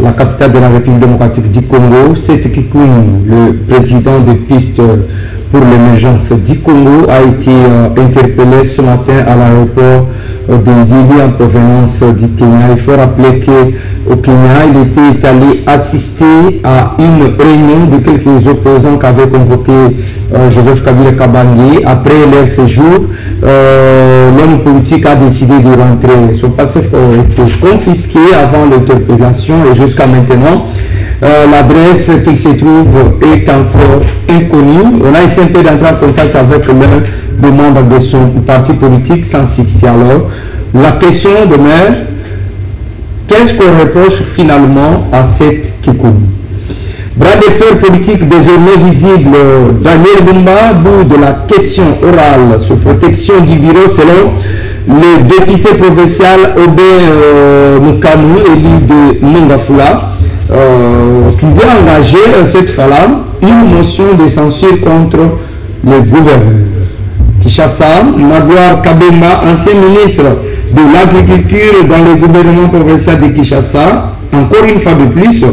la capitale de la République démocratique du Congo. Seth Kikoun, le président de piste pour l'émergence du Congo, a été interpellé ce matin à l'aéroport de Ndili en provenance du Kenya. Il faut rappeler qu'au Kenya, il était allé assister à une réunion de quelques opposants qu'avait convoqué Joseph Kabila Kabange. Après leur séjour, l'homme politique a décidé de rentrer. Son passeport a été confisqué avant l'interpellation et jusqu'à maintenant, l'adresse qui se trouve est encore inconnue. On a essayé un peu d'entrer en contact avec l'un des membres de son parti politique sans succès. Alors, la question demeure, qu'est-ce qu'on reproche finalement à cette Kikoun? Bras de fer politique désormais visible, Daniel Bumba, bout de la question orale sur protection du bureau selon le député provincial Obé Mukamu, élu de Mungafula, qui veut engager cette fois-là une motion de censure contre le gouverneur. Kinshasa, Magloire Kabemba, ancien ministre de l'Agriculture dans le gouvernement provincial de Kinshasa, encore une fois de plus,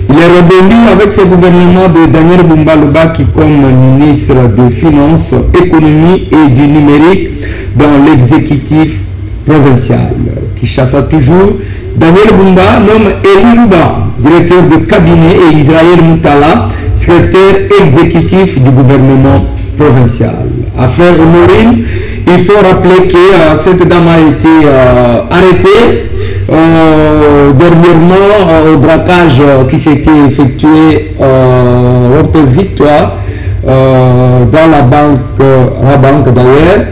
il est rebondi avec ce gouvernement de Daniel Bumba Luba qui comme ministre de Finances, Économie et du Numérique dans l'exécutif provincial. Kinshasa toujours, Daniel Bumba nomme Eli Luba, directeur de cabinet, et Israël Moutala, secrétaire exécutif du gouvernement provincial. Affaire Honorine, il faut rappeler que cette dame a été arrêtée dernièrement au braquage qui s'était effectué au Peu Victoire dans la banque d'ailleurs.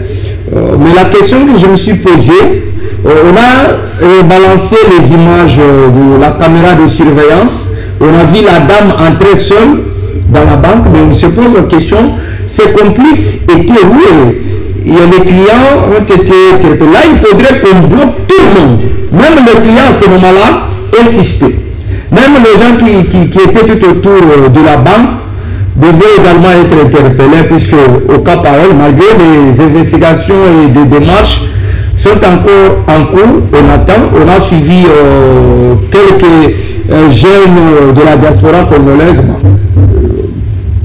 Mais la question que je me suis posée, on a balancé les images de la caméra de surveillance, on a vu la dame entrer seule dans la banque, mais on se pose la question, ses complices étaient où? Et les clients ont été interpellés. Là, il faudrait qu'on bloque tout le monde. Même le client à ce moment-là est suspect. Même les gens qui étaient tout autour de la banque devaient également être interpellés, puisque au cas par elle, malgré les investigations et des démarches sont encore en cours, on attend. On a suivi quelques jeunes de la diaspora congolaise.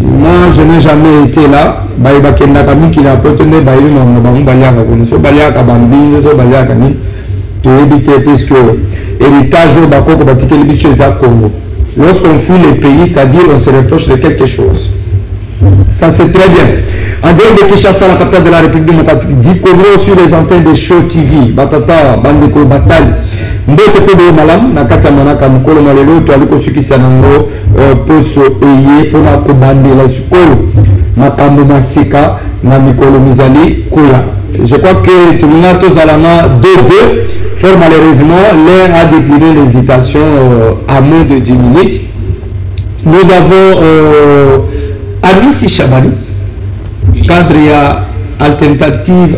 Moi, je n'ai jamais été là. Qui n'a pas tenu puisque héritage lorsqu'on fuit les pays, c'est-à-dire on se reproche de quelque chose. Ça c'est très bien. En dehors de Kinshasa, la capitale de la République démocratique du Congo, sur les antennes de Show TV, Batata, Bandeko, Batal, Mbote Kodo Malam, Nakata Manaka, Mukolo Malelo, Toaliko Sukisanango, Poso Eye, Ponako Bandela Sukolo, Makambo Masika, Namikolo Mizali, Koya. Je crois que tout le monde, tous à la main, 2-2, fort malheureusement, l'un a décliné l'invitation à moins de 10 minutes. Nous avons Amissi Chabani, cadre alternative,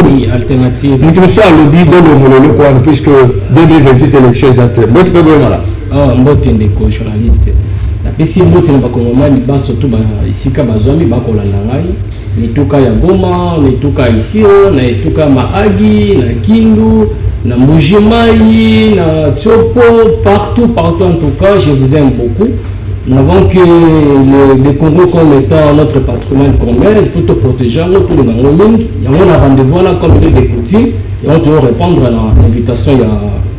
oui, alternative. Nous sommes à l'objet de l'homme, puisque 2028 élections exactes. Votre problème là. Ah, mbote ndeko journaliste. La pesi mbote na bakongomani ba surtout ba isika bazwami ba kolanda ngai. Nituka ya Goma, nituka Isiro, na nituka Mahagi, na Kindu, na Mbujimai, na Tchopo, partout en tout cas, je vous aime beaucoup. Nous avons que le Congo comme étant notre patrimoine commun, il faut te protéger, il y a un rendez-vous là comme des coutumes, et on doit répondre à l'invitation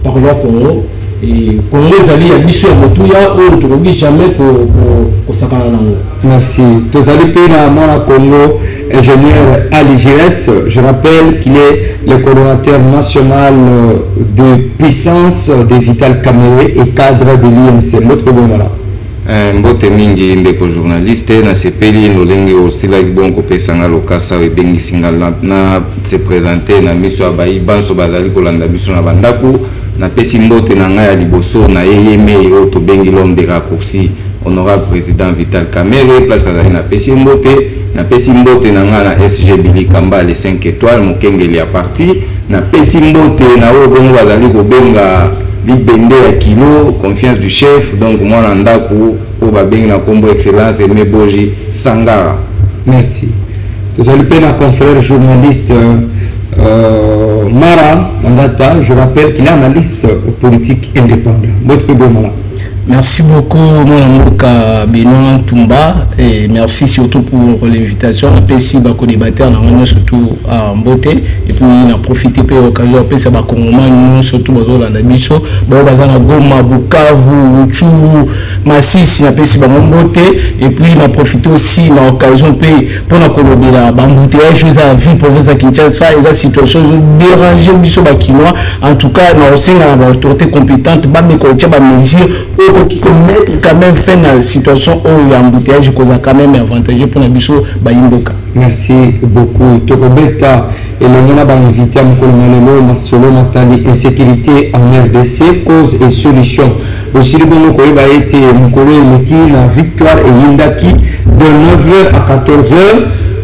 par le Congo. Et Congo Zali a dit sur Motuya, on ne jamais pour Sakana. Merci. Tous allez payer à Congo, ingénieur à l'IGS. Je rappelle qu'il est le coordonnateur national de puissance de Vital Kamere et cadre de l'INC. Notre problème là. Mbote mingi ndeko journaliste na sepeli lolenge osila bon kopesanga lokasa ebengi singala na se présenter na miso abayi banso bazali kolanda biso na bandako na pesi mbote na ngai ya liboso na yeyeme oto bengi l'homme de raccourci honorable président Vital Kamere place azali na pesi mbote na ngai na SG Billy Kamba les 5 étoiles mokengeli ya parti na pesi mbote na o bongo bazali kobenga Libende ya kilo, confiance du chef, donc moi Nandaku, pour Babing na combo excellence et Meboji Sangara. Merci. Vous allez payer la confrère journaliste Mara Mandata, je rappelle qu'il est analyste politique indépendant. Votre Merci beaucoup, mon amour Benoît Tumba, et merci surtout pour l'invitation. Après, si vous débatteur, nous surtout à Mbote, et puis on a profité de l'occasion, après, ça va nous surtout dans la Bisso, Goma, Bukavu, Chou, Massis, après, c'est Mbote, et puis on a profité aussi de l'occasion pour la Colombie, la embouteillage, la ville, professeur Kinshasa, et la situation déranger Bisso Bakinois. En tout cas, nous aussi une autorité compétente, mais mesure qui mettre quand même fin à la situation où il y a embouteillage qui est quand même avantageux pour la bicho Bayimboka. Merci beaucoup. Tokobeta et le monde a invité à mon solo matali insécurité en RDC, cause et solution. Aussi le bon a été mon collègue la victoire et Yindaki de 9h à 14h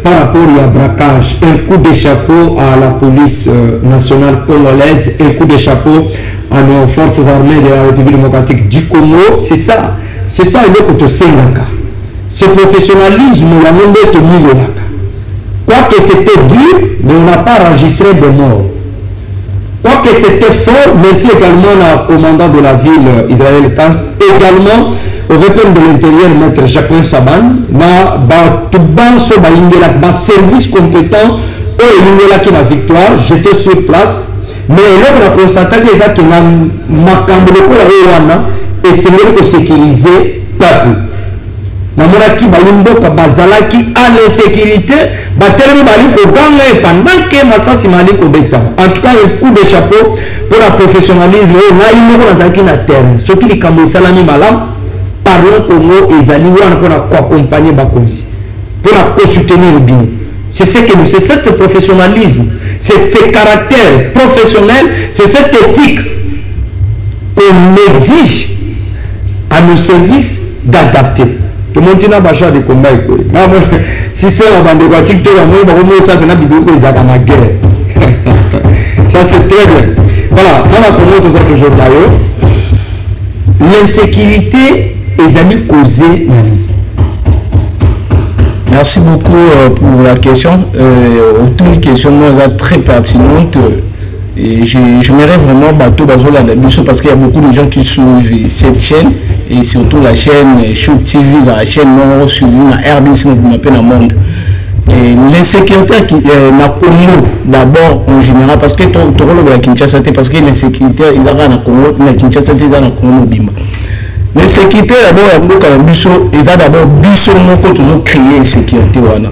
par rapport à braquage. Un coup de chapeau à la police nationale congolaise, un coup de chapeau à nos forces armées de la République démocratique du Congo. C'est ça il est que tu sais. Ce professionnalisme, il y a même des milliers. Quoique c'était dur, mais on n'a pas enregistré de morts. Quoique c'était fort, merci également au commandant de la ville, Israël Kant, également au repère de l'intérieur, maître Jacqueline Saban, dans service compétent, et qui la victoire, j'étais sur place. Mais là, on a constaté que les gens qui ont essayé de sécuriser le peuple. Namonaki Bayimboka Bazalaki à l'insécurité, Batelemi Baliko Ganga et pendant que Massasi Maliko Beta. En tout cas, un coup de chapeau pour le professionnalisme. Naïmoko Nazaki na terre. Ce qui est comme Salami Malam, parlons Congo et Zali, on a accompagné Bakomisi. Pour soutenir le bino. C'est ce que nous, c'est ce professionnalisme, c'est ce caractère professionnel, c'est cette éthique qu'on exige à nos services d'adapter. Tout le monde n'a pas choix de combat. Si c'est la bande de voitures, tout le monde va la guerre. Ça c'est très bien. Voilà, on a connu tous autres jours d'ailleurs. L'insécurité est amis causée. Merci beaucoup pour la question. Une question très pertinente. Et j'aimerais vraiment bateau Bazola parce qu'il y a beaucoup de gens qui suivent cette chaîne et surtout la chaîne Shoot TV, la chaîne non suivie, la RDC, nous appelle le monde. L'insécurité qui n'a connu d'abord en général parce que tu as la Kinshasa, parce que l'insécurité il y a dans Congo, la Kinshasa il y a dans Congo Bima. L'insécurité d'abord il y a d'abord biso moko toujours créer insécurité wana.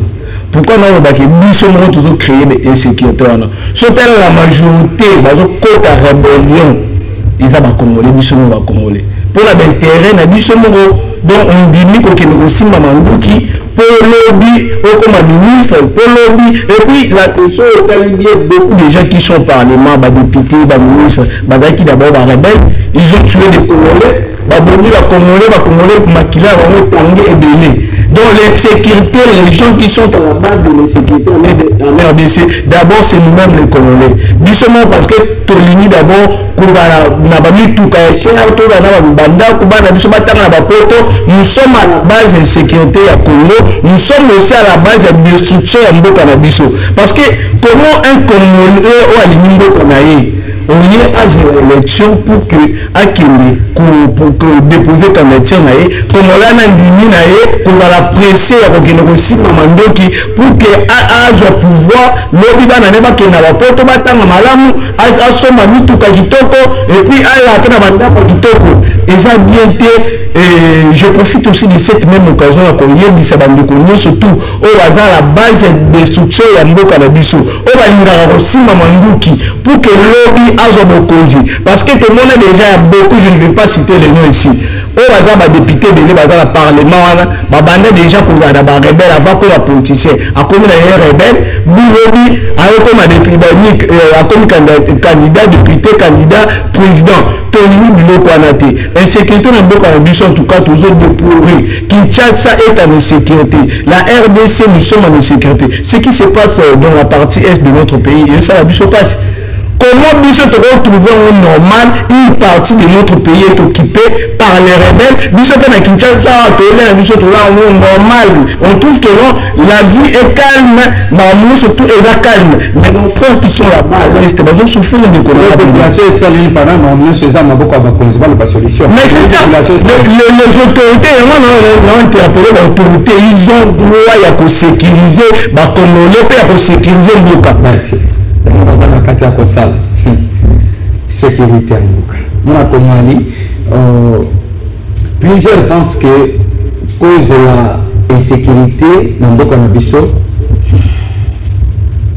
Pourquoi nous avons biso moko toujours créer insécurité wana? Surtout la majorité bazo côté rébellion ils ont congolais biso moko congolais. Pour l'intérêt na biso moko donc on dit que nous aussi mamanduki pour lobby comme ministre pour lobby et puis la question est beaucoup de gens qui sont parlement députés ministres qui d'abord rebelles ils ont tué des congolais les Congolais maquillés et belé. Donc l'insécurité, les gens qui sont à la base de l'insécurité en RDC, d'abord c'est nous-mêmes les Congolais. Justement parce que Tolini d'abord, nous sommes à la base de l'insécurité à Congo, nous sommes aussi à la base de la destruction à Mboka Nabiso. Parce que comment un Congolais ou à l'Imbo on y est à l'élection pour que déposer candidature pour pour la presser pour que âge au pouvoir lobby banana qui n'a pas poto batanga malamu a soma mituka kitoko et puis ala pena banda kitoko et ça bien et je profite aussi de cette même occasion à connaître di sabandi konyo surtout au hasard la base de structure ya mboka na biso au balinga kosima manduki pour que lobby parce que tout le monde déjà beaucoup, je ne vais pas citer les noms ici. Au hasard, les députés de le Parlement, déjà pour les rebelles avant pour la politicien. À comme les rebelles, Boulobi, comme candidat, député, candidat, président. Tony Bilokwanate. Insécurité dans beaucoup d'ambitions, en tout cas, toujours déploré. Kinshasa est en insécurité. La RDC, nous sommes en insécurité. Ce qui se passe dans la partie est de notre pays, et ça, la biche passe. comment nous se retrouver au normal, une partie de notre pays est occupée par les rebelles. Nous sommes à Kinshasa, nous sommes au normal. On trouve que non, la vie est calme, mais nous surtout est calme. Mais nos frères qui sont là-bas à l'est, ils ont souffert de la population est saline pendant que c'est ça, la solution. Mais c'est ça, les autorités, ont interpellé l'autorité, ils ont droit à sécuriser, à sécuriser le Mboka. Merci. Sécurité en Mboka. Plusieurs pensent que cause de l'insécurité dans Mboka Nabiso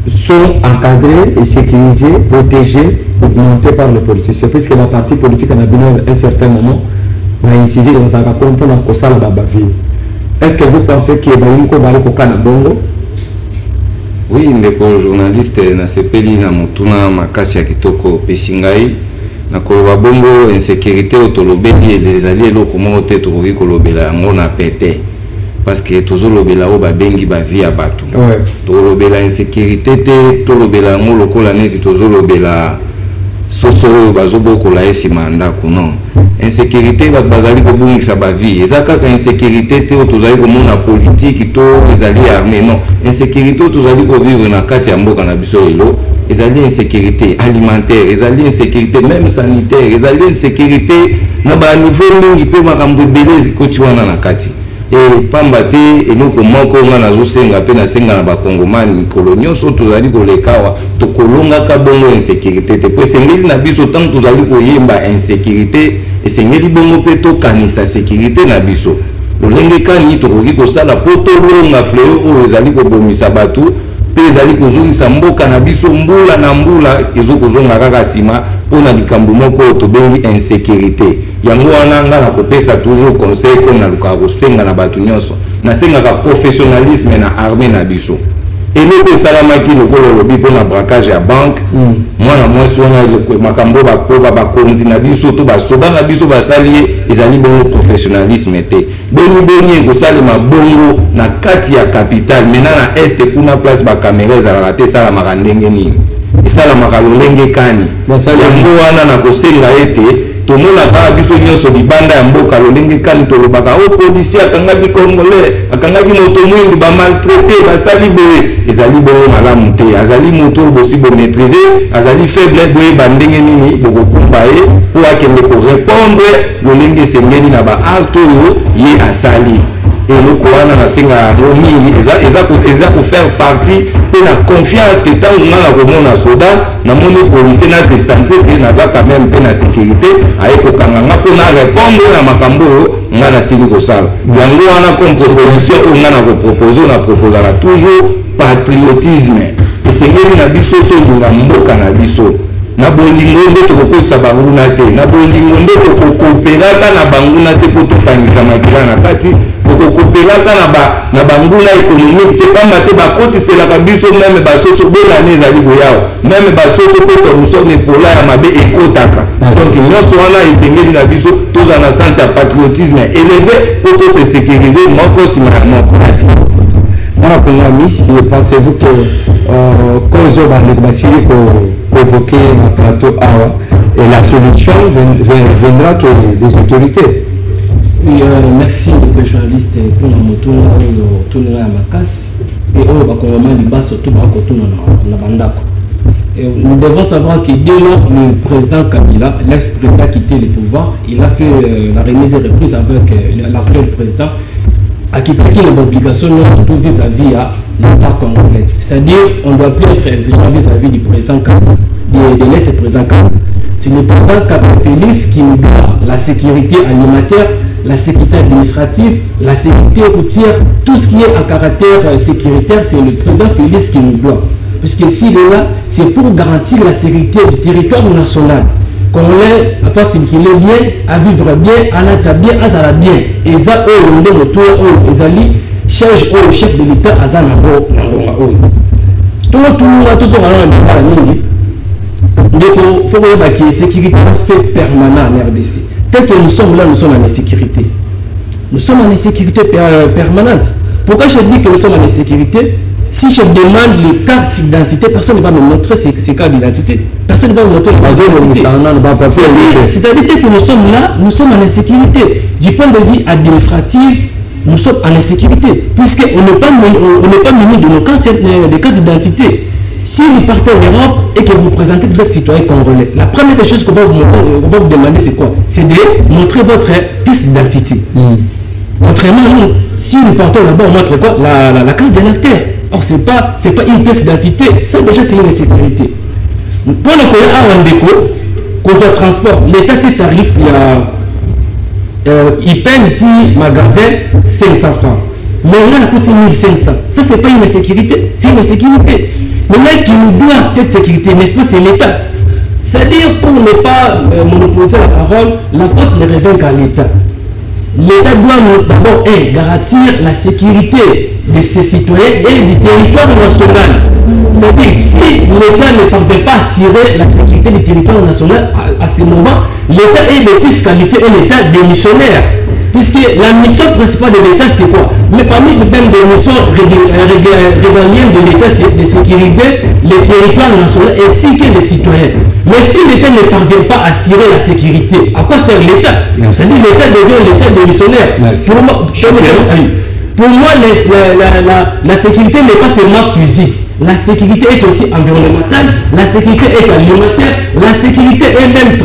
sont encadrés et sécurisés, protégés, augmentés par les politiciens. Puisque la partie politique en Abino, à un certain moment, va incider dans un rapport pour la Kosa la Babaville. Est-ce que vous pensez qu'il y a une Koka na Bongo? Oui, ndeko journaliste na sepeli na mutuna makasi ya kitoko pesingai na koloba bongo insécurité otolobeli les alliés loko mo te tokoki kolobela yango na pete parce que tozolobela o babengi ba vie ya bato tolobela insécurité te tolobela yango lokola neti tozolobela soso oyo bazobokola esima ndako non insécurité bato bazali kobungisa bavie eza kaka insécurité te oyo tozali komona politiki to ezali armée non insécurité oyo tozali kovivre na kati ya mboka na biso lelo ezali insécurité alimentaire ezali insécurité même sanitaire ezali insécurité na baniveau mingi mpe makambo ebele ekoti wana na kati pamba te eloko moko nga nazosenga mpe nasenga na bakongomani mikolo nyonso tozali kolekawa tokolongaka bongo insécurité te po esengeli na biso ntango tozali koyemba insécurité esengeli bongo mpe tokanisa sécurité na biso lolenge kani tokoki kosala po tolonga fleo oyo ezali kobomisa bato mpe ezali kozongisa mboka na biso mbula na mbula ezokozonga kaka nsima mpona likambo moko oyo tobengi insécurité yango wana nga nakopesa toujours conseil comme nalukaka kosenga na bato nyonso nasengaka professionnalisme na armée na biso eloko esalamaki lokola olobi mpona braquage ya banque mwana mwasi wana makambo bakoba bakonzi na biso to basoda na biso basali ye ezali bongo professionnalisme te boni ekosalema bongo na kati ya capitale mena na este kuna place bakamera ezalaka te esalamaka ndenge nini esalamaka lolenge kani yango wana nakosenga ete tomonaka biso nyonso libanda ya mboka lolenge kani tolobaka o policier akangaki congolais akangaki moto mwindu bamaltraité basali boye ezali bongo malamu te azali moto oyo bosi bomaîtrise azali faible boyeba ndenge nini bokokumba ye po akende korépondre lolenge esengeli na baarte oyo ye asali eloko wana nasenga yango mingi eza kofaire partie mpe na confiance ke ntango nga na komona soda namoni policier nase sentir te naza quand même mpe na sécurité aye kokanga nga mpo na répondre na makambo oyo nga nasili kosala yango wana comme proposition oyo nga na kopropose na proposaka toujours patriotisme esengeli na biso tolinga mboka na biso na bolingo nde tokokotisa banguna te na bolingo nde tokokopelaka na banguna te mpo totangisa makila na kati tokokopelaka na banguna économique te pamba te bakotiselaka biso meme basoso bonane ezali koyawa meme basoso mpe tomusone epola ya mabe ekotaka donc nyonso wana esengeli na biso toza na sens ya patriotisme élevé mpo tose sécurize moko nsima ya moko. Voilà, pensez-vous que cause va évoquer le plateau Awa et la solution viendra que des autorités? Oui, merci aux journalistes pour nous tourner à ma casse et au Bakongomani bas surtout na bandako. Nous devons savoir que dès lors le président Kabila, l'ex-président a quitté le pouvoir, il a fait la remise et reprise avec l'actuel président à qui l'obligation surtout vis-à-vis à l'État congolais. C'est-à-dire on ne doit plus être exigeant vis-à-vis du président Kabila, de l'ex-président Kabila. C'est le président Kabila Félix qui nous doit la sécurité alimentaire, la sécurité administrative, la sécurité routière, tout ce qui est à caractère sécuritaire, c'est le président Félix qui nous doit. Puisque s'il est là, c'est pour garantir la sécurité du territoire national. Congolais, à faire circuler bien, à vivre bien, à l'être bien, à zala bien. Et ça, on est le tour, les alliés, charge au chef de l'État, à Zanabo, tout le monde, tout ce qu'on a dit, il faut que la sécurité fait permanent en RDC. Tel que nous sommes là, nous sommes en insécurité. Nous sommes en insécurité permanente. Pourquoi je dis que nous sommes en insécurité? Si je demande les cartes d'identité, personne ne va me montrer ces cartes d'identité. Personne ne va me montrer les cartes d'identité. C'est-à-dire que nous sommes là, nous sommes en insécurité. Du point de vue administratif, nous sommes en insécurité. Puisqu'on n'est pas muni de nos cartes d'identité. Si vous partez en Europe et que vous présentez que vous êtes citoyen congolais, la première des choses qu'on va vous demander, c'est quoi? C'est de montrer votre pièce d'identité. Contrairement à nous, si nous partons là-bas, on montre quoi? La carte d'électeur. Or, ce n'est pas une pièce d'identité, ça déjà c'est une insécurité. Pour le pays à Wandeko, cause de transport, l'État de tarif, il paye un petit magasin 500 francs. Mais on a coûté 1500. Ça, c'est pas une insécurité, c'est une insécurité. Le mec qui nous doit cette sécurité, n'est-ce pas, c'est l'État. C'est-à-dire, pour ne pas monopoliser la parole, la faute ne revient qu'à l'État. L'État doit d'abord garantir la sécurité de ses citoyens et du territoire national. C'est-à-dire, si l'État ne parvient pas à assurer la sécurité du territoire national, à ce moment, l'État est le plus qualifié un État démissionnaire. Puisque la mission principale de l'État, c'est quoi? Mais parmi les mêmes missions régaliennes de l'État, c'est de sécuriser les territoires nationaux ainsi que les citoyens. Mais si l'État ne parvient pas à assurer la sécurité, à quoi sert l'État? C'est-à-dire l'État devient l'État démissionnaire. Pour moi, la sécurité n'est pas seulement physique. La sécurité est aussi environnementale, la sécurité est alimentaire, la sécurité est même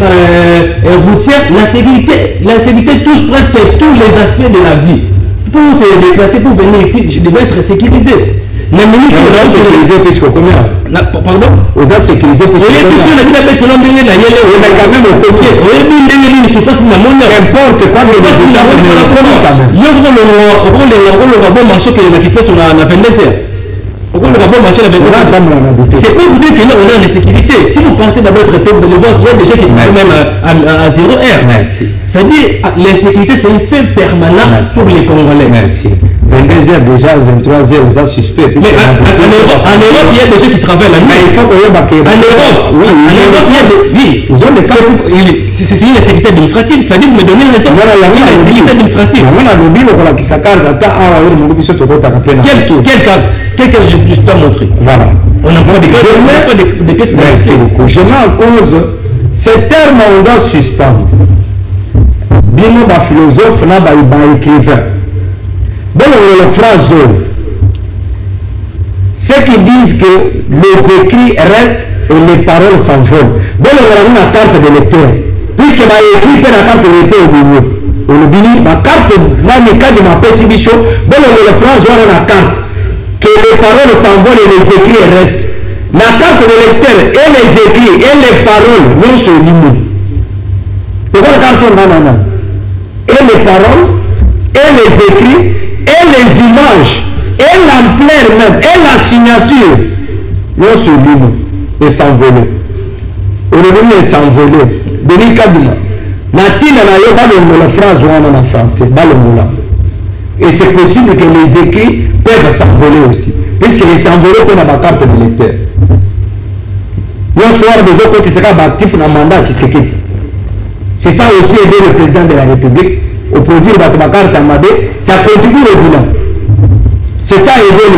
routière, la sécurité touche presque tous les aspects de la vie. Pour se déplacer, pour venir ici, je devais être sécurisé. La minute où on a sécurisé, puisque combien? Pardon? On a sécurisé, puisque combien? Puisque on a dit que l'on vient là, on a quand même au premier. On a dit que l'on ne passe pas mon nom. N'importe quoi, on passe mon nom. Il y a un bon marché qui est là, sur la 22h. Pourquoi le rapport marché avec c'est pas vous dire que là on est en insécurité. Si vous partez dans votre pays, vous allez voir qu'il y a des gens qui travaillent même à 0 heure. Merci. C'est-à-dire l'insécurité c'est un fait permanent pour les Congolais. Merci. 22h déjà, 23h, ça suspect. Mais en Europe, il y a des gens qui travaillent la nuit. Il faut qu'on y en Europe, oui. En Europe, il y a des... Oui, ils ont des cas... C'est une insécurité administrative, c'est-à-dire me donner raison. C'est une insécurité administrative. Quelle carte? Quelle carte je dois montrer? Voilà. On n'a pas de pièces. Merci beaucoup. Je mets en cause ce terme, on doit suspendre. Bien, ma philosophe, là, il écrivain. Bon, la phrase, ceux qui disent que les écrits restent et les paroles s'envolent. Bon, on a une carte de lecteur. Puisque ma écrit la carte de lecteur au milieu. Ma carte, là, le cas de ma perception, bon, la phrase, on a la carte. Que les paroles s'envolent et les écrits restent. La carte de lecteur et les écrits et les paroles non se limitent. Pourquoi la carte non? Et les paroles et les écrits et les images, et l'ampleur même, et la signature, non se limitent et s'envoler. Aujourd'hui, ils s'envoler. Denis Kadima. Natina n'a pas la phrase en français, et c'est possible que les écrits peuvent s'envoler aussi, puisque les s'envoler pour la carte de lecteur. Nous soir des autres qui sera actif dans le mandat qui s'équipe. C'est ça aussi aider le président de la République au produire la carte en Madé, ça contribue au bilan. C'est ça aider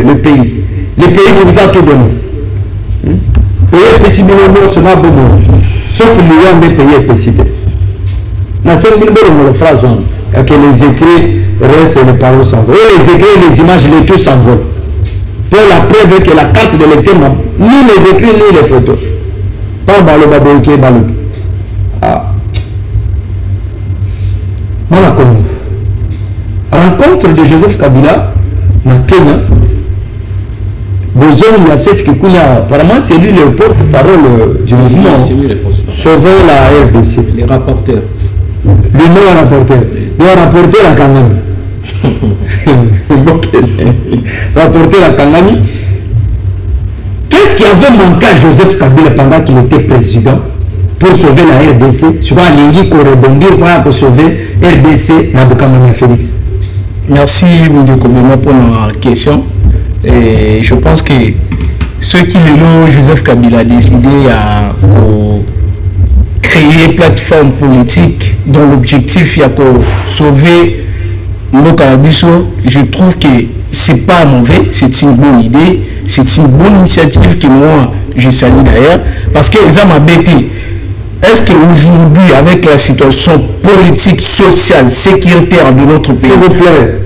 le pays. Le pays qui vous a tout donné. Payer possiblement ce n'est pas bon. Sauf l'Union des pays possible. Dans cette phrase, que les écrits restent et les paroles s'envolent. Et les écrits, les images, les tout s'envolent. Pour la preuve que la carte de lecteur, ni les écrits, ni les photos. Pas dans le babou qui est dans le. Ah. Voilà comme rencontre de Joseph Kabila dans Kenya. Besoin il y a cette qui coule apparemment c'est lui le porte-parole du mouvement. Sauver la RDC. Les rapporteurs. Le nom rapporteur. Le rapporteur à Kangami. Rapporteur à Kangami. Qu'est-ce qui avait manqué à Joseph Kabila pendant qu'il était président pour sauver la RDC? Souvent, Lingi pour rebondir pour sauver RDC Nabukamania Félix. Merci Mboukoumema pour la question. Et je pense que ce qui le Joseph Kabila a décidé à créer une plateforme politique dont l'objectif est de sauver je trouve que c'est pas mauvais, c'est une bonne idée, c'est une bonne initiative que moi je salue d'ailleurs, parce que ça m'a bêté. Est-ce qu'aujourd'hui, avec la situation politique, sociale, sécuritaire de notre pays, s'il vous plaît,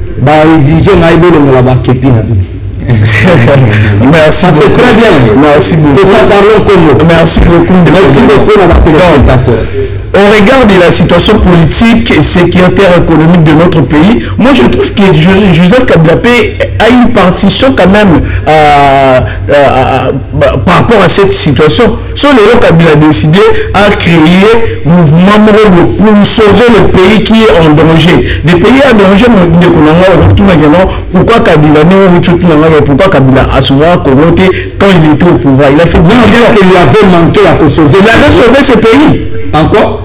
merci beaucoup. C'est très bien. Merci beaucoup. C'est ça, parlons comme nous. Merci beaucoup. Merci beaucoup, notre téléspectateur. Au regard de la situation politique, sécuritaire, économique de notre pays, moi je trouve que Joseph Kabila a une partition quand même par rapport à cette situation. Son héros Kabila a décidé à créer un mouvement pour sauver le pays qui est en danger. Le pays en danger, pourquoi Kabila pourquoi Kabila a souvent connoté quand il était au pouvoir? Il a fait bien qu'il lui avait manqué à sauver. Il avait sauvé ce pays. Encore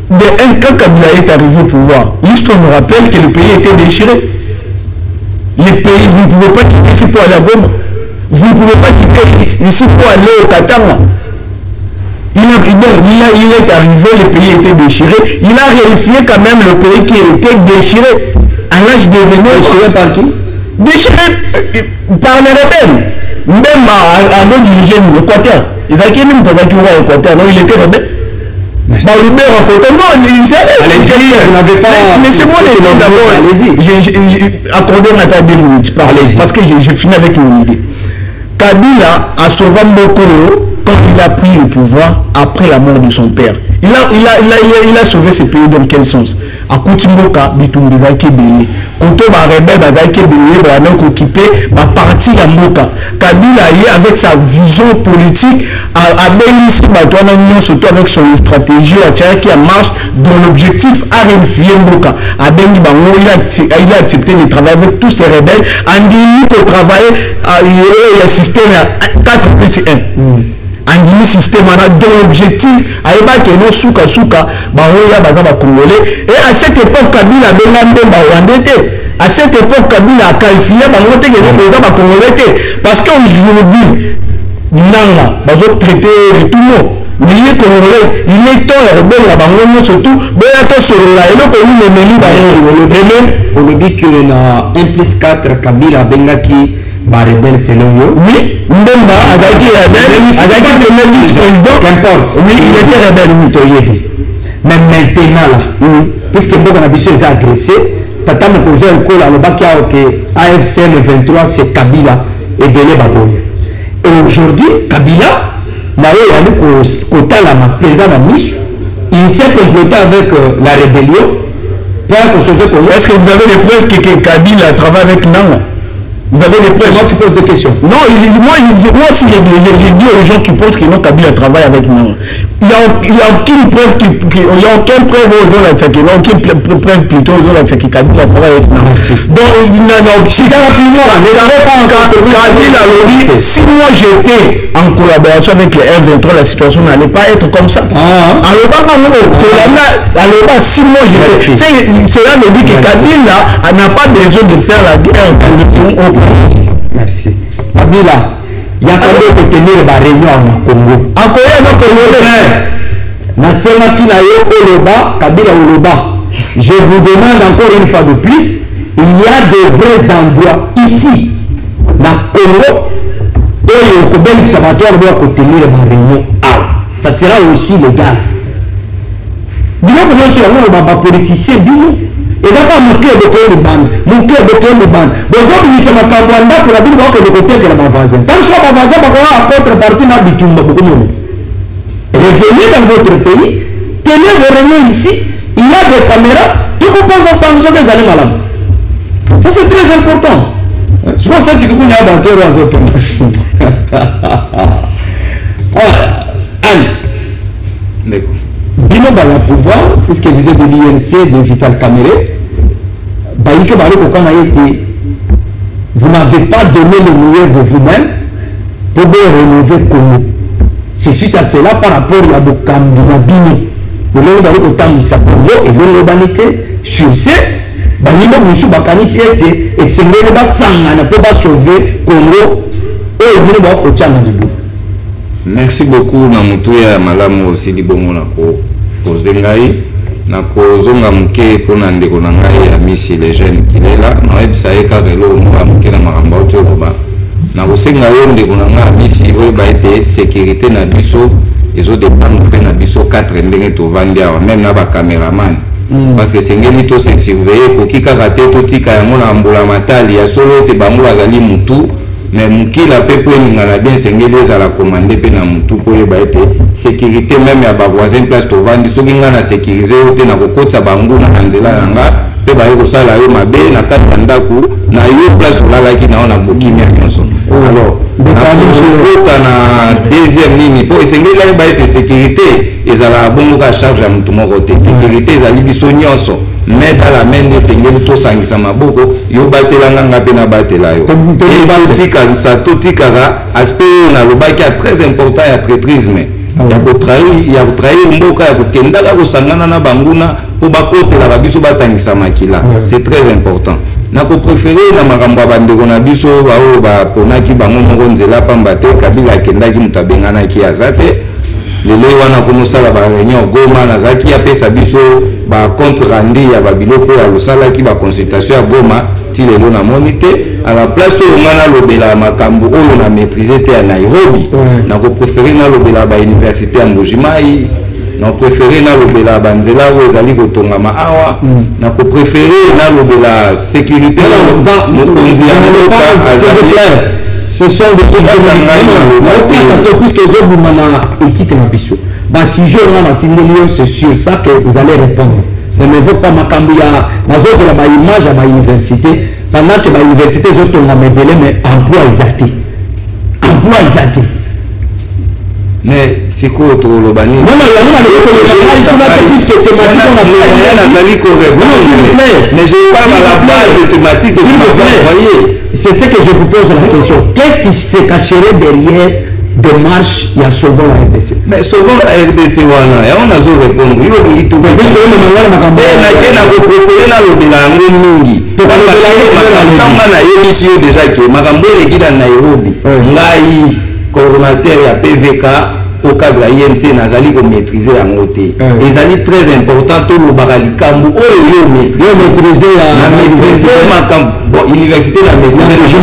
quand Kabila est arrivé au pouvoir, l'histoire nous rappelle que le pays était déchiré. Le pays, vous ne pouvez pas quitter ici pour aller à Goma. Vous ne pouvez pas quitter ici pour aller au Katanga. Il est arrivé, le pays était déchiré. Il a réunifié quand même le pays qui était déchiré. À l'âge devenu déchiré par qui? Déchiré par les rebelles. Même à nos dirigeants de l'Équateur. Il va qu'il même dans l'Équateur, non, il était rebelle. Mais c'est moi les gens d'abord. Accordez-moi 2 minutes. Parce que je finis avec une idée. Kabila a sauvé Mbokolo quand il a pris le pouvoir après la mort de son père. Il a sauvé ce pays dans quel sens? À Koutimboka, Bitumbi va Kébélé. Koto Barebe va Kébélé, va donc occuper ma partie à Mboka. Kabila avec sa vision politique a bénéficié surtout avec son stratégie qui marche dans l'objectif à réunifier Mboka. Il a accepté de travailler avec tous ces rebelles. Andini pour travailler, il y a un système à 4+1. Un système dans l'objectif aïba que nos souka baroya bazaba congolais. Et à cette époque Kabila bengambe rwandais. À cette époque Kabila a qualifié bangote que nos bazaba congolais parce qu'aujourd'hui nanga bazo traiter tout le monde. Mais il est congolais, il est temps rebelle la bango surtout beato sur la et le pays le menu bango. On dit que na 1+4 Kabila bengaki rebelle selon vous. Oui, Mbemba avec le vice-président. Qu'importe. Oui, il était rebelle. Mais maintenant là, puisque Mboka Nabiso est agressé, Tata Mokozo Nkola le bakia que AFCM 23 c'est Kabila et Belé Baboye. Et aujourd'hui, Kabila n'a eu à côté la présent à Nice, il s'est comploté avec la rébellion pour sauver Congo. Est-ce que vous avez des preuves que Kabila travaille avec Nanga? Vous avez des preuves? Moi qui pose des questions. Non, moi si j'ai dit aux gens qui pensent que non, Kabila travaille avec nous. Il n'y a aucune preuve il y a aucune preuve aux gens là, non, aucune preuve plutôt aux gens là que Kabila travaille avec nous. Donc, si Kabila lobby, si moi j'étais en collaboration avec les R23, la situation n'allait pas être comme ça. Alors, si moi j'étais, cela me dit que Kabila n'a pas besoin de faire la guerre pour merci. Kabila, il y a quand même tenir la réunion en Congo. En Congo, Nasema kina yo Oloba, Kabila Oloba. Je vous demande encore une fois de plus, il y a de vrais endroits ici, dans Congo, où il y a tenir la réunion. Ça sera aussi légal. Bien que nous soyons des politiciens, et ça pas mon cœur de payer les bandes, mon cœur de payer les bandes. Bon, ça veut dire que ma cambouanda pour la ville va que le côté que ma voisin. Tant que ma voisin va avoir à contrepartie dans le Bitumba, beaucoup de monde. Revenez dans votre pays, tenez vos réunions ici, il y a des caméras, tout le monde pense ensemble, des allées malades. Ça c'est très important. Je pense que tu connais un banquier dans votre pays. Anne. D'accord. Bino bala pouvoir, puisque vous êtes de l'INC, de Vital Caméré, vous n'avez pas donné le meilleur de vous-même pour bien rénover Congo. C'est suite à cela par rapport à Bokambina Bino. Le monde d'aller au temps de Congo et l'urbanité sur ce, Banimo Moussou Bakani Siete et c'est le bas sang ne peut pas sauver Congo et le monde au Tchad. Merci beaucoup Namutuya Malamu aussi Libongo Nako Kozengai nakozonga moke mpona ndeko na ngai ya misi le jeune kilela nayebisa ye kaka eloko moko ya moke na makambo auti oloba nakosenga yo ndeko na ngai ya misi oyeba ete sécurité na biso ezodépendre mpe na biso 4 ndenge tovandi awa même na bacaméraman parce que sengeli to se surveiller koki kaka te totika yango na mbula matali ya solo ete bango bazali mutu mais mokila mpe po eningana bien sengeli ezala commande mpe na mutu po oyeba ete sécurité même ya bavoisin place tovandi soki ngai na sécurise yo te na kokotisa banguna na nzela na nga mpe baye kosala yo mabe na kati ya ndako na yo place olalaki nao na bokimia nyonso alors nakokota na deuxième nini mpo esengeli ayeba ete sécurité ezala bongo ka charge ya motu moko te sécurité ezali biso nyonso mais dans la main esengeli tosangisa maboko yo batelanga nga mpe nabatela yo totikaka aspect oyo nalobaki ya très important ya traîtrisme ya kotrahir mboka ya kokendaka kosangana na banguna mpo bakotelaka biso batangisa makila c'est très important nakopréféré na makambo ya bandeko na biso baoyo baponaki bango moko nzela pamba te kabila akendaki moto abenganaki aza te lelo wana komosala baréunion Goma nazalaki apesa biso bacompte rendu ya babiloko oyo alosalaki baconsultation ya Goma ti lelo namoni te à la place oyo nga nalobela makambo oyo na maîtrise te ya Nairobi nakopréféré nalobela bauniversité ya Mbujimai nakopréféré nalobela banzela oyo ezali kotongama awa nakopréféré nalobela sécurité mokonzi ya mboka azali. Ce sont des trucs puisque les autres sont éthique na biso. Bah sujet on a tindeli c'est sur ça que vous allez répondre. Ne m'évoque pas ma cambia. Nazo c'est la image à ma université. Pendant que ma université les autres ont m'ébélé mais emploi exacté. Emploi exacté. Mais c'est quoi tout le bani? Non, puisque thématique on a mais j'ai pas la base de thématique que vous m'avez. C'est ce que je vous pose la question. Qu'est-ce qui se cacherait derrière démarche il y a Sauvons la RDC? Mais Sauvons la RDC, on a zo répondre. Il faut qu'il tout passe. Mais na ko préférer na lobela mingi. Tanga na yemission déjà que makambo eleki na Nairobi. Ngai coordinateur ya PVK au cadre INC nazali ko maîtriser yango te. Ezali très important to lobaka likambo oyo yo maîtriser na maîtriser makambo bon université na maîtriser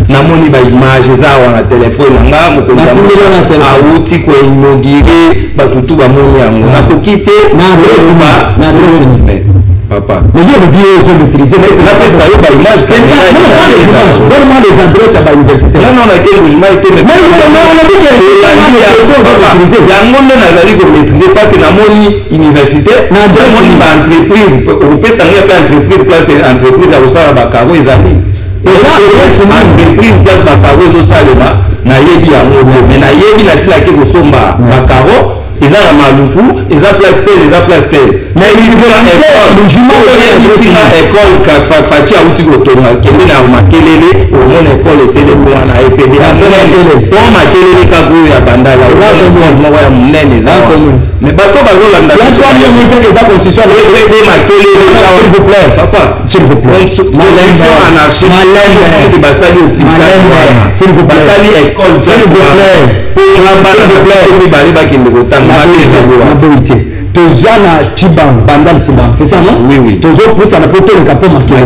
na moni ba image za wana téléphone nga mokonzi auti ko inaugurer batutu ba moni yango na kokite na papa mais il y a des billets sont maîtrisés na pesa yo ba image donne-moi les adresses à ba université là non na quel jugement était mais on a dit que yango nde nazali ko maîtriser parce que na moni université na moni ba entreprise opesa nga pe entreprise place entreprise ya kosala bakaro ezali entreprise place bakaro ezosalema nayebi yango mais nayebi nasilaki kosomba bakaro eza na maluku eza place tel eza place tel mais école faci auti kotonga kende na makelele omona école etelemi wana epd po makelele kaka oyo ya bandala moko ya monene eza mais bato bazolanda makelele papa élection anarchique basali hôpital basali école mibale bakende kotanga tozana Chibang, Bandal Chibang, c'est ça non? Oui. Tozo plus à la poto le capot marqué. En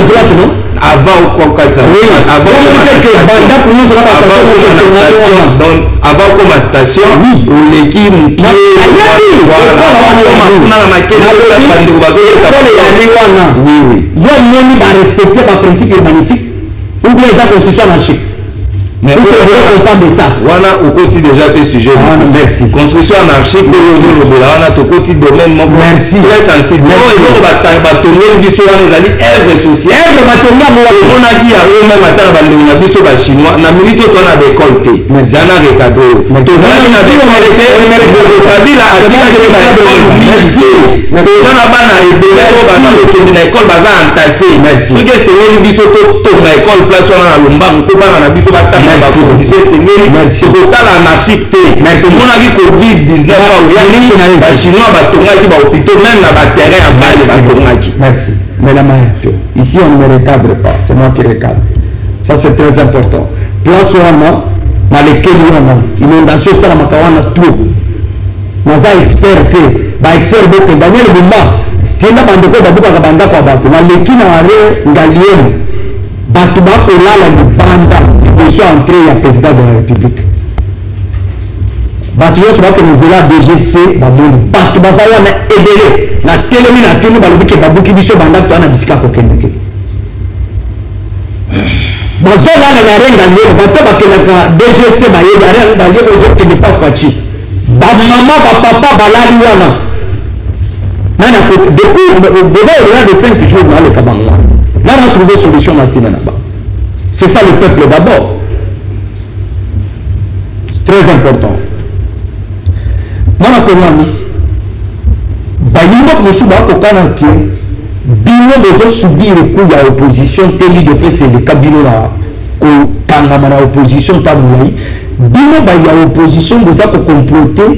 droite non? Avant au Kokatsa. Oui. Avant comme station. Oui. Ou l'équipe qui oui. Il y a une respecter par principe urbanistique ou bien la constitution anarchique. Mais on parle de ça. Voilà au quotidien déjà le sujet. Merci. Construction anarchique, on a au quotidien domaine merci. Très sensible. Non, il faut bâtonner du soir les alliés œuvre sociale. Œuvre bâtonner on a dit à eux même attendre bâtonner la biso ba chinois. Na minute on a décolleté. Zana recadré. Tozana na décolleté. Kabila a dit que merci. Tozana bana rebelle ko bana ko na école baza entassé. Ce que c'est les biso to na école place on a lomba ko bana na biso ba merci beaucoup anarchique te tomonaki covid-19 bachinois batongaki bahôpitaux même na baterrain ya bale batongaki. Merci mais la main ici on ne recadre pas, c'est moi qui recadre, ça c'est très important. Place wana na lekeli wana inondation esalamaka wana trop naza expert te baexpert boke Daniel Bumba kenda bandeko babukaka bandako ya bato baleki na are ngalienu bato bakolala libanda liboso ya entrée ya président de la république bato nyonso bakonezela DGC bamoni bato baza wana ebele na telemi na tuni balobi ke babuki biso bandako towana bisika kokende te bazolala na renga lelo bato bakendaka DGC bayebi balie ozokende pa faci bamama bapapa balali wana nana depuis au-delà de 5 jours naleka bango wana nana trouvé solution na ntina na ba c'est ça le peuple d'abord très important mwana konga misi bayimba mosu bakokana ke bino bozosubir coup ya opposition teli de fait c'est le kabino na kokangama na opposition tabulai bino baya opposition boza kocomploter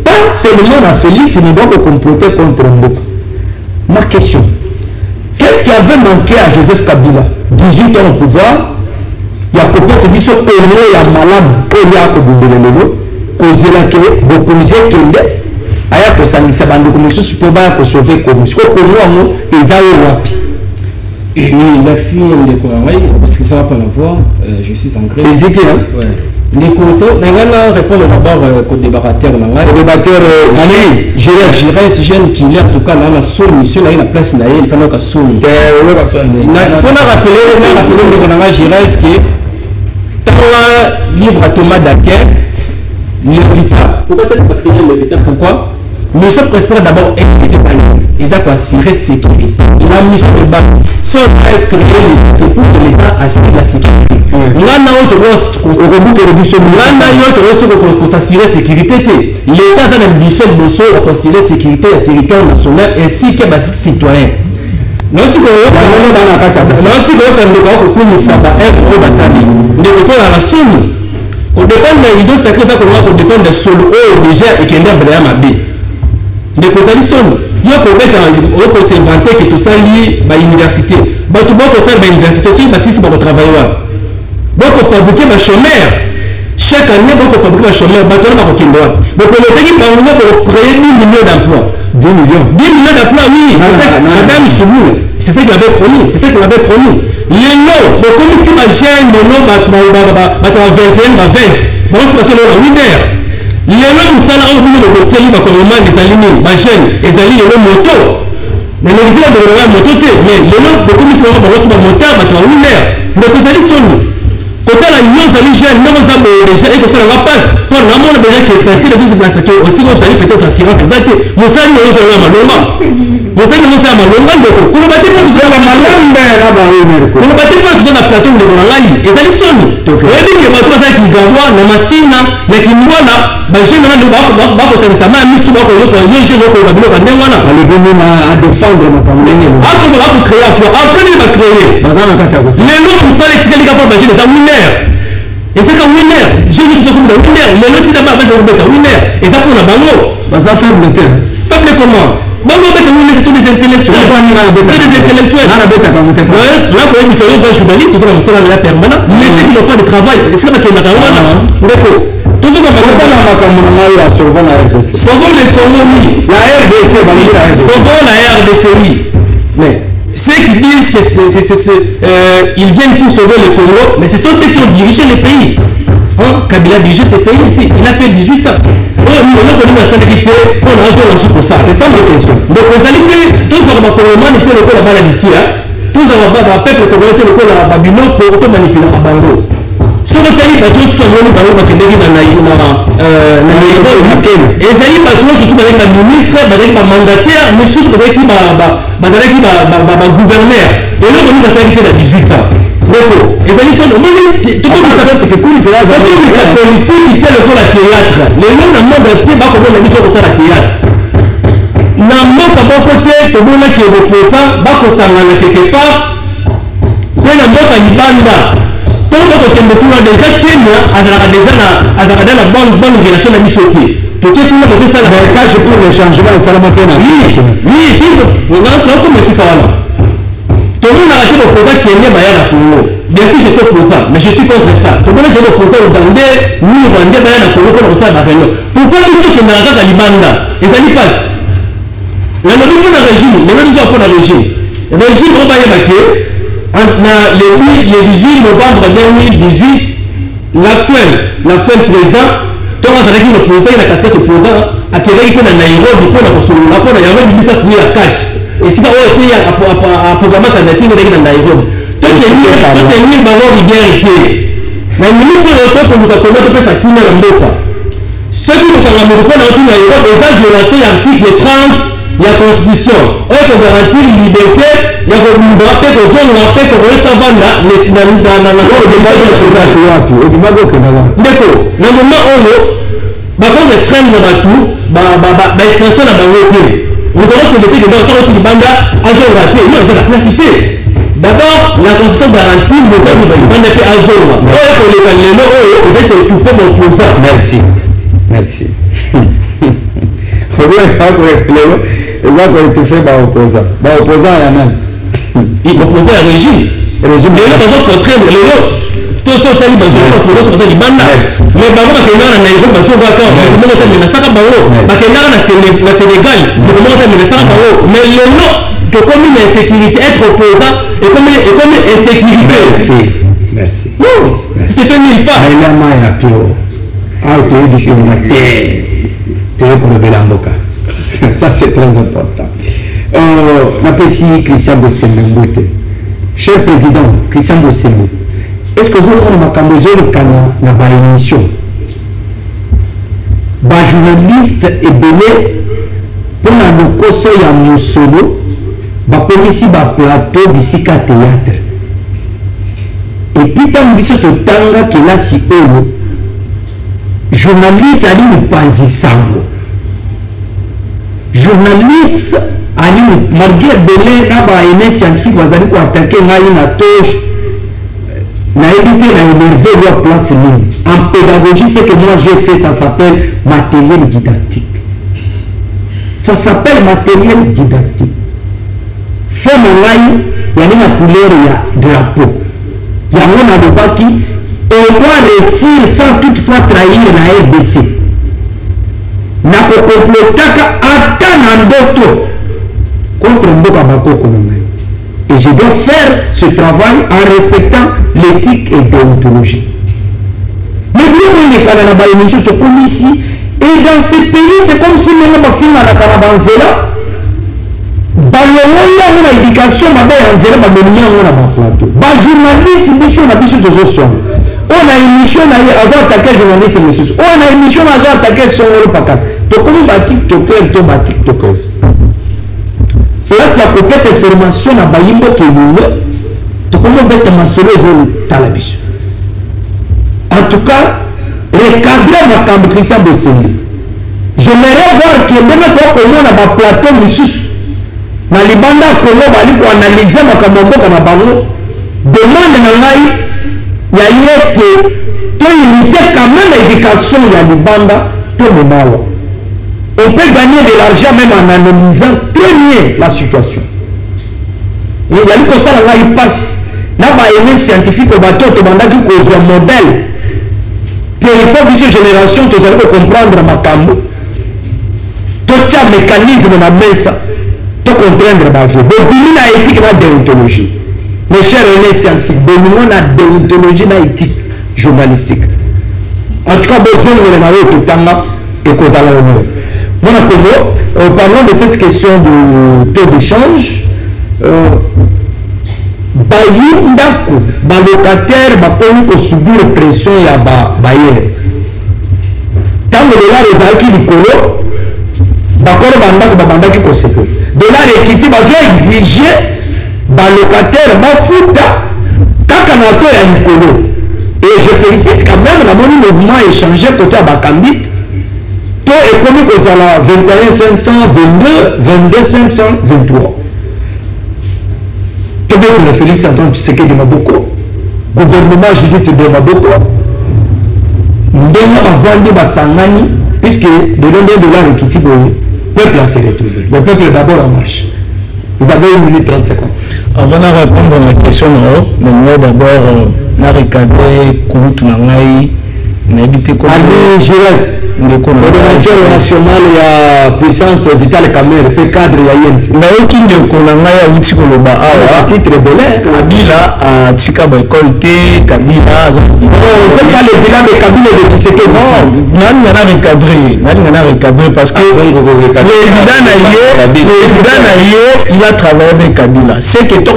pas seulement na Félix mais doit comploter contre Mboka. Ma question, qu'est-ce qui avait manqué à Joseph Kabila 18 ans au pouvoir, il y a copié ce qui se connaît, il y a malade, il y a Kobundelelo, Kozela ke, Bokoze Kende, aya kosangisa bando komisusu po ba ko sauver ko musiko ko mo ezayo wapi. Oui, merci Ndeko Amai, parce que ça va pas l'avoir, je suis ancré. Hésité hein. Ouais. Les conseils, nous répondre d'abord au débatteur. Le débatteur, Giresse, jeune qui est en tout cas dans la solution, il y a la place, il faut que la solution. Il faut rappeler Giresse que dans le livre à Thomas d'Aquin, l'héritage. Pourquoi est-ce que c'est l'héritage? Pourquoi? Nous sommes presque d'abord ils ont assuré sécurité. La mission de base, sans créer c'est pour que l'État assure la sécurité. Nous avons assurer la sécurité. L'État a une mission de assurer la sécurité du territoire national ainsi que les citoyens. Nous avons il y a qu'on s'inventer que tout ça lié à l'université. Bah tout le monde faire l'université, c'est pour travailler. Donc on fabrique des chômeurs. Chaque année, on fabrique des chômeurs. Bah tout le monde va donc on a pour créer 10 millions d'emplois. 10 millions d'emplois, oui. C'est ça qu'il avait promis. C'est ça qu'il avait promis. Les noms, donc comme si ma gêne, mon nom, ma 21, ma 20, on se fait le winner. Les gens qui sont là, on dit que les gens qui sont alignés, les jeunes, ils alignent les motos. Mais les gens qui ont moto, mais les gens qui sont moteur, ils sont lunaire. Donc ils sont quand la union des jeunes, nous avons déjà et que ça va passer. Pour le moment, les gens qui sont sortis de ce place, aussi vous allez peut-être assurance exacte. Vous savez, nous avons un maloma. Vous savez, nous avons un maloma. Vous ne battez pas, vous avez un maloma. Vous ne battez pas, vous avez un plateau de l'Olaï. Et ça les sonne. Vous avez dit que votre chose qui gagne, la machine, les qui nous là, les jeunes, nous va potentiellement à mis tout le monde, les jeunes, nous va bien à défendre ma famille. Après, on va créer un plan. Après, il va créer. Les noms pour faire les tickets, les gars, pour les amis. Et c'est comme winner, je me suis dit comme winner, les notes d'abord avec le winner, et ça pour la bango, ça faible comment? Bango avec winner, ce sont des intellectuels, c'est des intellectuels. Là, quand même, c'est un journaliste, c'est un permanent, mais c'est qu'ils n'ont pas de travail, c'est ça qui est la caroline. D'accord. Tout ce qu'on va faire, sauvons la RDC. Sauvons l'économie. La RDC, sauvons la RDC, oui. Mais ceux qui disent qu'ils viennent pour sauver le Congo, mais ce sont eux qui ont dirigé le pays. Kabila a dirigé ce pays ici, il a fait 18 ans. Nous avons connu la sécurité pour la raison pour ça. C'est ça ma question. Donc, vous allez que tous les Congolais étaient le coup là-bas, tous les peuples congolais étaient le coup là-bas, pour manipuler la bango. Sur le pays, tous sont venus par exemple et ça y est, surtout avec la ministre, avec la mandataire, mais surtout avec le gouverneur. Et là, on a sécurité à 18 ans. Et ça y est, tout le monde sait que sa politique était le la théâtre. Les gens dans le monde entier, on a dit que ça la théâtre. Dans le monde à bon côté, tout le monde qui est reposant, ça va quelque part. Mais dans le monde à Libanda, tout le monde déjà Kenya, dans la bonne relation de Misoki. Tout le monde a ça la cage pour le changement de Salama Pena. Oui, si, on a comme c'est pas là. Tout le monde a arrêté d'opposer Kenya à Congo. Bien sûr, je suis opposant, mais je suis contre ça. Tout le monde a opposé au Rwandais, ni au Rwandais, à Congo pour ça. Pourquoi ils sont qui n'ont pas Libanda? Et ça n'y passe. La nouvelle pour la régime, les mêmes pour la régime. Le régime, on va y évacuer. Le 18 novembre 2018, l'actuel président, Thomas avec l'opposant, il a casquette opposant, à Québec, il a Nairobi, pour la Kosolo, pour la Nairobi, il a fouillé la cache. Et si on essaye à programmer la nature, il a Nairobi. Tout est mis, il bien été. Mais nous, pour le temps, pour nous connaître, on peut s'acquiner la mota. Ceux qui nous ont ramené pour la Nairobi, ils ont violé l'article 30. Il y a constitution, on peut garantir la liberté, il y a une liberté que les gens ont fait que les gens vont là, mais si dans le moment où on restreint dans tout, l'extension n'a pas été. Nous devons que les gens sont dans banda à zéro raté, non, c'est la classité. D'abord, la constitution garantit le temps de banda à zéro. Vous êtes étouffé d'opposants. Merci. Ils ont tout fait par opposant. Opposant, il y a même. Il opposait à régime. Les opposants contraires, les autres. Tous les talibans, les opposants sont des bandes. Mais par contre, il y a un Nairobi, parce qu'on va quand même. Tout le monde est dans le parce qu'il y a un Sénégal, tout le monde est dans le mais le nom de comme une insécurité, être opposant est comme une insécurité. Merci. Non, c'est fait nulle part. Il y a un pio. Ah, tu es du film, tu es pour le Bélamboka. Ça, c'est très important. M'appelle Christian Bossembe. Cher président, Christian Bossembe, est-ce que vous avez une émission? Les journalistes et belé pour la locoso ya Mosolo, les ici plateau, ici théâtre. Et puis, tant que vous tanga que là, si journaliste a dit nous pas journaliste malgré belé na scientifique bazali ko attaquer ngai na toche na éviter na énerver leur place en pédagogie. Ce que moi j'ai fait, ça s'appelle matériel didactique. Ça s'appelle matériel didactique. Fait mon ngai yani na couleur ya drapeau ya mona de baki et moi réussir sans toutefois trahir la RDC. Na complotaka ata na ndoto contre Mboka Bakoko. Et je dois faire ce travail en respectant l'éthique et déontologie. Mais bien, les Canada, émission te comme ici, et dans ces pays, c'est comme si nous avons fait la Canabanzela. Dans le monde, on a l'éducation, on a plateau. Les journalistes, mission, on a besoin de choses. On a une mission, on a attaqué les journalistes, on a une mission, on a attaqué son paca. Donc, comme on a TikToker, on a TikTokers. Là, c'est à côté de cette formation à Bayimbo qui est là. Donc, comment on peut mentionner les talabis. En tout cas, recadrer ma cambre Christian Bossembe. J'aimerais voir que même quand on a un plateau, dans les bandes Congo, on analyse ma cambre, demande à l'AI, il y a eu que tu limiter quand même l'éducation, il y a des bandes, tout le monde. On peut gagner de l'argent même en analysant très bien la situation. Il y a eu comme ça, il passe. N'a pas aimé scientifique au bateau, tu m'as dit qu'on un modèle. Téléphone de cette génération, tu allez comprendre ma cambo. Tu as un mécanisme dans la messe. Tu comprendre ma vie. Donc, il y a une éthique et une déontologie. Mes chers aînés scientifiques, il y a une déontologie et une éthique journalistique. En tout cas, besoin de l'envoyer tout le temps et qu'on a l'honneur. Mon Congo, parlons de cette question de taux d'échange. Bayi ndako, locataire, bakomi subir pression ya bailleur. Tant que dollar ezalaki likolo, bakolo bandako babandaki kosepe. Dollar ekiti bazo exiger locataire bafuta kaka na to ya likolo. Et je félicite quand même la moni mouvement échangé côté à bakambiste. Taux économique aux ala 21 522, 22 523. Peut-être le Félix Antoine Tshisekedi de Maboko, gouvernement Judith de Maboko, ndenge bavandi basangani, puisque de $1 ekiti boye, peuple a se retrouvé. Le peuple d'abord en marche. Vous avez 1 minute 30 secondes. Avant de répondre à la question, nous d'abord recadrer Kouroutou Nangaï, Ali Gires, le coordinateur national ya puissance Vital Kamerhe, pe cadre ya INC. Mais aucun de Konanga ya uti koloba awa titre belé Kabila a tika ba école Kabila on fait pas le bilan de Kabila de Tshisekedi. Non, nani na recadrer parce que président Naye il a travaillé avec Kabila. C'est que ton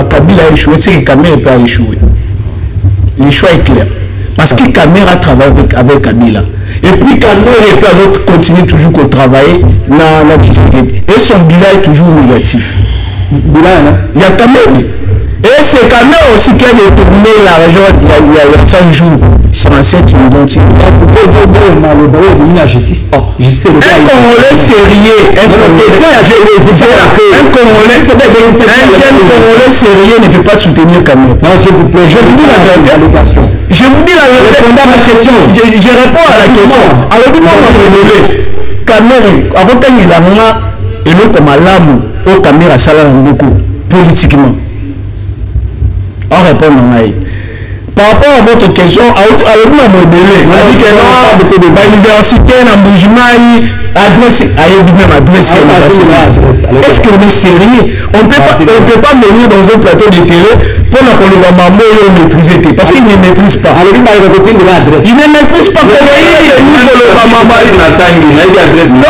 Kabila a échoué, c'est que Kamerhe peut échouer. Le choix est clair. Parce que Kamerhe a travaillé avec Kabila. Et puis Kamerhe peut continuer toujours à travailler dans la Tshisekedi. Et son bilan est toujours négatif. Il y a Kamerhe. Et c'est Kamerhe aussi qui a détourné l'argent il y a 5 jours. 107 millions de un Congolais sérieux, un Congolais sérieux ne peut pas soutenir Kamerhe. Non, s'il vous plaît, je vous dis la vérité. Je vous dis la vérité. Je réponds à la question. Alors, dis-moi, Kamerhe, avant qu'il a et l'autre comme l'âme au Kamerhe à Salam beaucoup politiquement. On répond non. Par rapport à votre question, avec ma modèle, on a dit que l'université, l'embouchement, adresse, même adresse. Est-ce qu'on est sérieux? On ne peut pas venir dans un plateau de télé pour qu'on le maman maîtriser, parce qu'il ne maîtrise pas. Il ne maîtrise pas comment il est venu pour le maman.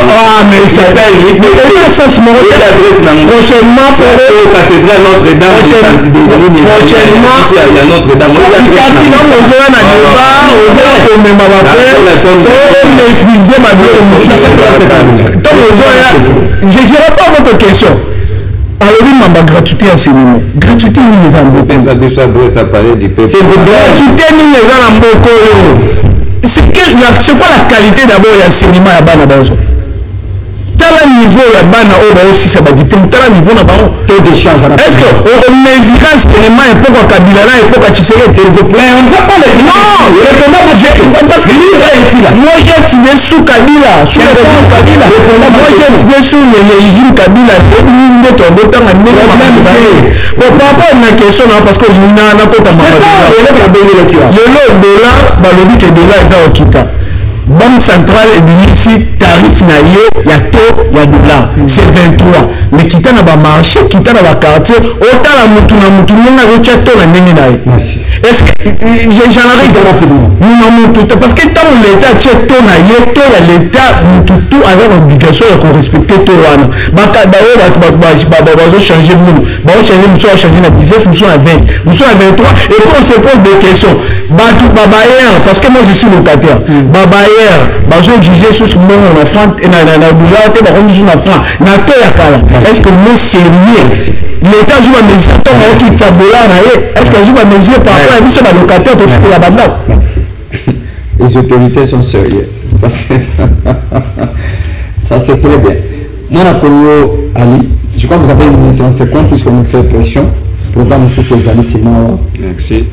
Ah, mais c'est pas ça, c'est mon prochainement, cathédrale Notre-Dame. Notre-Dame. Je réponds à votre question. Alors, il gratuité enseignement. Gratuité, nous les avons beaucoup. C'est gratuité, nous les avons beaucoup. C'est quoi la qualité d'abord de l'enseignement à Banabazo? Quel niveau ya bana au aussi ça va diplôme quel niveau na bao taux d'échange est-ce que on mesure enseignement et pourquoi Kabila là et pourquoi Tshisekedi s'il vous plaît on ne va pas les non parce que moi j'ai tiré sous Kabila sous le Kabila moi j'ai tiré sous le régime Kabila de ton temps à même par rapport à ma question parce que il n'a pas ta le dollar ba le but dollar est au kita Banque centrale et ici tarif naïe il y a taux il y a dollar c'est 23 mais qui t'a pas marché qui t'a pas quartier autant la mutuna n'a pas taux la nini naïe est-ce que j'en arrive non parce que tant l'état tient taux naïe taux il y a l'état tout avec l'obligation de respecter taux wana baka ba changer nous ba changer nous soit changer na 19 nous soit à 20 nous soit à 23 et puis on se pose des questions parce que moi je suis locataire bazo juger sur ce moment on a franc et na dollar te ba on joue na franc na to ya kala est-ce que nous sérieux l'état joue à mesure ton qui ta dollar na est-ce que joue à mesure par rapport à ce la locataire pour ce que la banda merci les autorités sont sérieuses ça c'est très bien moi na Congo Ali je crois que vous avez une minute 30 secondes puisqu'on nous fait pression programme sur ces amis sinon merci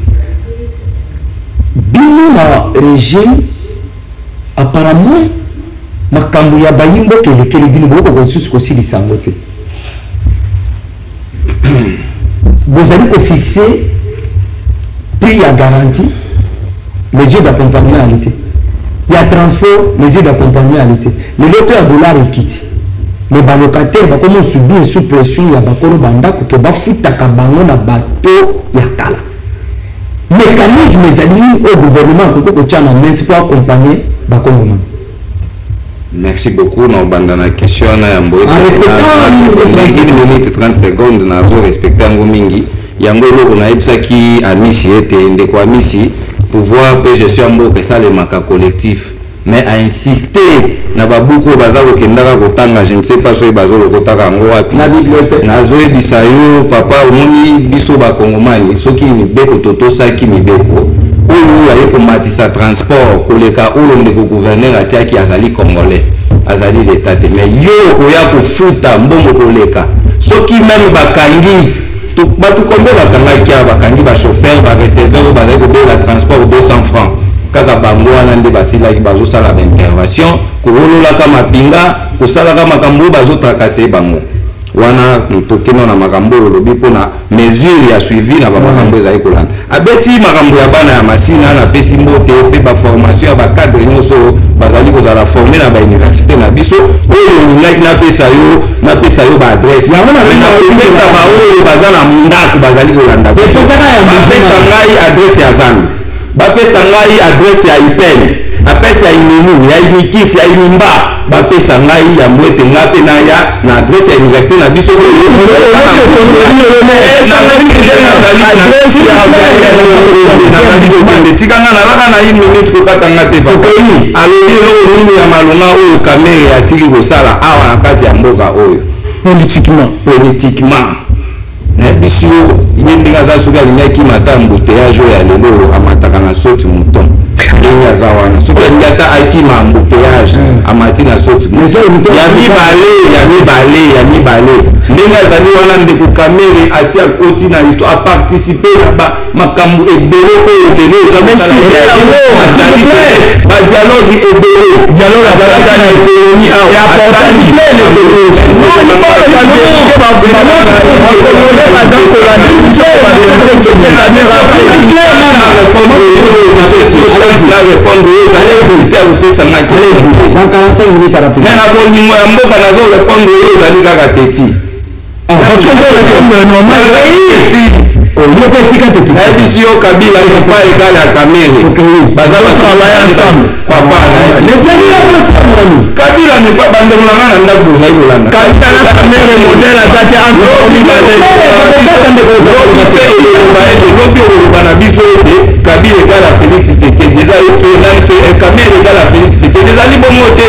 bino na régime apparemment makambo ya bayimbo kelekele bino boko kosusu kosilisa yango te bozali kofixer prix ya garantie mesure d'accompagnement ya transport mesure d'accompagnement le loto ya dollar ekiti mais balocataire bakomo subir sous pression ya bakolo bandako ke bafutaka bango na bato ya kala mécanisme ezali au gouvernement koko kotiana mensi pour accompagner bakongomani. Merci beaucoup. Nous avons une question. Une minute 30 secondes. Nous avons respecté un mingi. Yango on a qui a misi et quoi misi pouvoir que je suis un mot que ça le maca collectif. Mais à insister, n'a pas beaucoup bazar au Kendara Kotanga, je ne sais pas si bazar au Kotanga Ngoapi. Na bibliothèque. Na zoé bisayo, papa, moni biso ba Kongomani, so qui mi beko toto sa qui mi beko. Oyo aye komatisa transport koleka oyo ndeko gouverneur atia ki azali congolais azali l'état mais yo oya kofuta mbongo koleka soki même bakangi to batu kombe bakanga kia bakangi ba chauffeur ba receveur ba ko la transport 200 francs kaka bango wana nde basila ki bazo sala intervention ko wolola kama pinga ko sala kama kambo bazo tracasser bango wana tokeno na makambo lobi pona mesure ya suivi na ba makambo ezali kolanda abeti makambo ya bana ya masina na pesi mbote pe ba formation ya ba cadre nyonso bazali kozala former na ba université na biso oyo ngaki na pesa yo ba adresse na pesa ba oyo bazala ndako bazali kolanda pesa ngai adresse ya Zambi bapesa ngai adresse ya IPEN apesa inemu ya inikisi ya inimba bapesa ngai ya mwete ngape na ya na adresse ya université na biso tikanga na laka na 1 minute kokatanga te alobi eloko nini ya malonga oyo kamere ya sili kosala awa na kati ya mboka oyo politiquement na biso ye ndenge aza soki alingaki mata embouteillage oyo ya lelo amataka na soti mouton ndenge aza wana soki alingi ata akima embouteillage amati na soti ya mibale ndenge azali wana ndeko kamere asi akoti na histoire aparticipe na makambo ebele oyo lelo badialogue ebele azalaka na ekonomi na bolingo ya mboka nazo répondre oyo ezali kaka teti nayebisi yo kabila papa egale ya kamere baza batravaille ensemble papa kabila bandeko na nga na ndako bozali kolanda lobi okoloba na biso ete kabila egale ya Félix Tshisekedi eza kamere egale ya Félix Tshisekedi ezali bongo te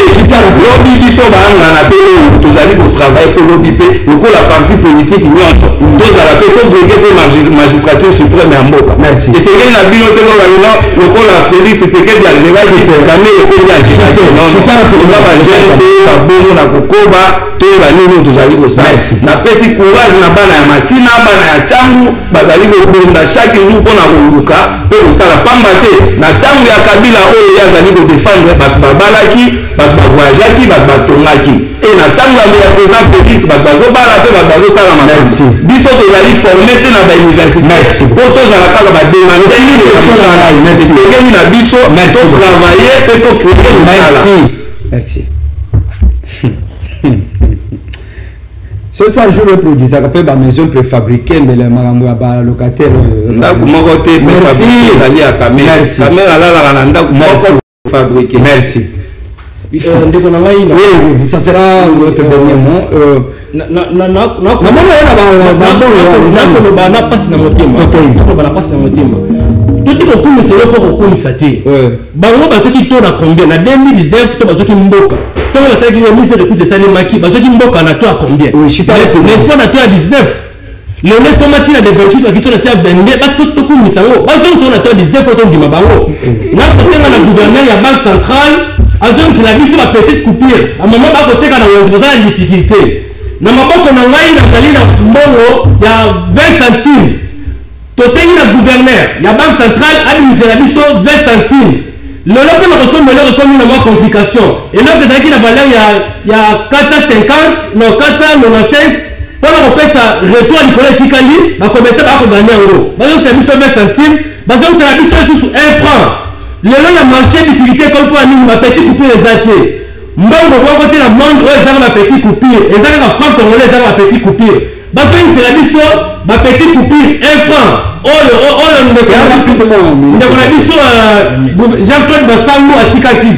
lobi biso baangana pe oyo tozali kotravaille po lobi pe lokola parti politique nyonso tozala pe tobloke pe magistrature suprême ya mboka esengeli na bino te lobalino lokola Félix Tshisekedi alelaki kamere ekoli agitaki oza bagene te babongo na kokoba to banini tozali kosala napesi courage na bana ya masina bana ya ntangu bazali kobunda chaque jour mpona koluka mpe kosala pamba te na ntango ya kabila oyo ye azali kodefendre bato babalaki bato bavoyageaki bato batongaki e na ntango ya président Félix bato bazobala mpe bato bazosala makosi biso tozali forme te na bauniversité po tozala kaka bademandesengeli na biso totravaille mpe tocrée mosala. C'est ça, je le produis. Ça peut être une maison préfabriquée, mais les locataires. Merci. Oui, ça sera notre dernier mot. Tout ko kumisa yo ko kumisa te bango basoki to na combien na 2019 to basoki mboka to basoki yo mise de coup de salaire maki basoki mboka na to à combien n'est-ce pas na to à 19 le net tomati na de 28 la kitona tia 22 ba to kumisa ngo basoki so na to 19 ko to ndima bango na kosenga na gouverneur ya banque centrale azon c'est la biso la petite coupure à moment ba ko teka na wazana difficulté na maboko na ngai na zali na mbongo ya 20 centimes. Tosengi na gouverneur, la banque centrale a mis la biso 20 centimes. Le lot que nous recevons le comme une complication. Et là, vous avez la valeur, il y a 450, non 495. Pour le repère ça, retour à l'école, va commencer à gagner en euros. Par exemple, c'est la biso 20 centimes. Par exemple, c'est la biso sous 1 franc. Le lot, il y a marché difficulté comme pour une petite coupure des athées. Moi, je vois côté la monde, ils ont ma petite coupure. Ils ont la franc congolais, ils ont ma petite coupure. C'est la biso, ma petite coupure, 1 franc. Jean-Claude Bassango a Tikaki.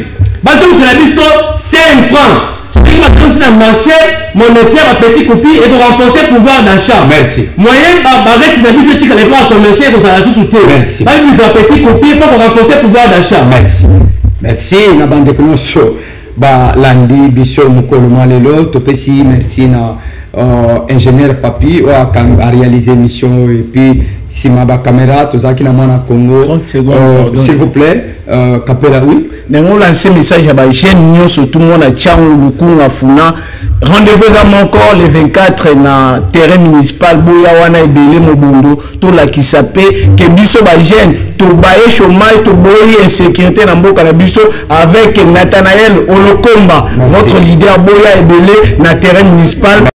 C'est la biso, 5 francs. C'est qui m'a transmis dans le marché monétaire à petit coupure et de renforcer le pouvoir d'achat. Merci. Moyen, reste la biso qui n'allait pas commencer pour la sous-souter. Merci. Pas une petit coupure pour renforcer le pouvoir d'achat. Merci. Merci. Na bande que nous show. Landi biso mukolo malelo topesi merci na ingénieur Papi a réalisé mission et puis Simaba caméra tout ça qui n'a pas Congo 30 secondes s'il vous plaît Kapela oui nous lancer message à la chaîne surtout tout le monde a Tchangou Lukunga Funa rendez-vous encore le 24 na terrain municipal Boyawana Ebele Mobondo tout la qui s'appelle que biso ba jeune to baye chômage to boye insécurité na mboka na biso avec Nathanaël Olokomba votre leader Boya Ebele na terrain municipal